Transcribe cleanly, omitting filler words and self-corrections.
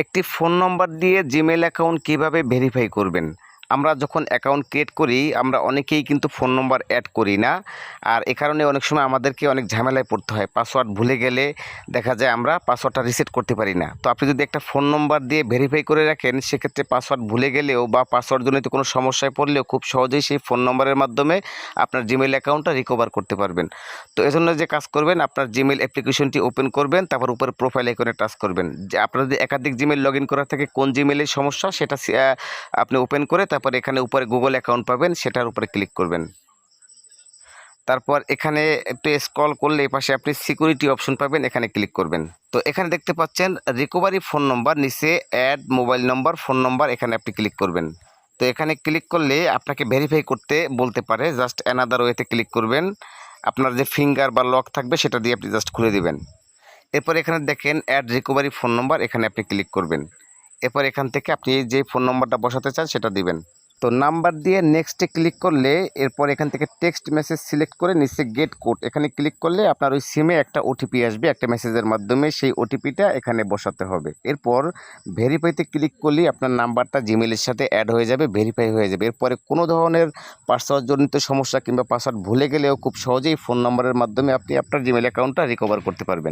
একটি ফোন নম্বর দিয়ে Gmail account কিভাবে ভেরিফাই করবেন। আমরা যখন অ্যাকাউন্ট ক্রিয়েট করি আমরা অনেকেই কিন্তু ফোন নম্বর অ্যাড করি না, আর এ কারণে অনেক সময় আমাদেরকে অনেক ঝামেলায় পড়তে হয়। পাসওয়ার্ড ভুলে গেলে দেখা যায় আমরা পাসওয়ার্ডটা রিসেট করতে পারি না। তো আপনি যদি একটা ফোন নম্বর দিয়ে ভেরিফাই করে রাখেন, সেক্ষেত্রে পাসওয়ার্ড ভুলে গেলেও বা পাসওয়ার্ডজনিত কোনো সমস্যায় পড়লেও খুব সহজেই সেই ফোন নম্বরের মাধ্যমে আপনার জিমেল অ্যাকাউন্টটা রিকভার করতে পারবেন। তো এজন্য যে কাজ করবেন, আপনার জিমেল অ্যাপ্লিকেশনটি ওপেন করবেন, তারপর উপরে প্রোফাইল আইকনে টাচ করবেন। যে আপনার যদি একাধিক জিমেল লগ ইন করা থাকে, কোন জিমেলের সমস্যা সেটা আপনি ওপেন করে তারপর এখানে উপরে গুগল অ্যাকাউন্ট পাবেন, সেটার উপরে ক্লিক করবেন। তারপর এখানে একটু স্ক্রল করলে এপাশে আপনি সিকিউরিটি অপশন পাবেন, এখানে ক্লিক করবেন। তো এখানে দেখতে পাচ্ছেন রিকভারি ফোন নম্বর, নিচে add mobile number, phone number, এখানে আপনি ক্লিক করবেন। তো এখানে ক্লিক করলে আপনাকে ভেরিফাই করতে বলতে পারে, জাস্ট অ্যানাদার ওয়েতে ক্লিক করবেন। আপনার যে ফিঙ্গার বা লক থাকবে সেটা দিয়ে আপনি জাস্ট খুলে দিবেন। এরপর এখানে দেখেন অ্যাড রিকভারি ফোন নম্বর, এখানে আপনি ক্লিক করবেন। এরপর এখান থেকে আপনি যে ফোন নম্বরটা বসাতে চান সেটা দিবেন। তো নাম্বার দিয়ে নেক্সটে ক্লিক করলে এরপর এখান থেকে টেক্সট মেসেজ সিলেক্ট করে নিচে গেট কোড এখানে ক্লিক করলে আপনার ওই সিমে একটা ওটিপি আসবে, একটা মেসেজের মাধ্যমে সেই ওটিপিটা এখানে বসাতে হবে। এরপর ভেরিফাইতে ক্লিক করলেই আপনার নাম্বারটা জিমেলের সাথে অ্যাড হয়ে যাবে, ভেরিফাই হয়ে যাবে। এরপরে কোনো ধরনের পাসওয়ার্ডজনিত সমস্যা কিংবা পাসওয়ার্ড ভুলে গেলেও খুব সহজেই ফোন নম্বরের মাধ্যমে আপনি আপনার জিমেল অ্যাকাউন্টটা রিকভার করতে পারবেন।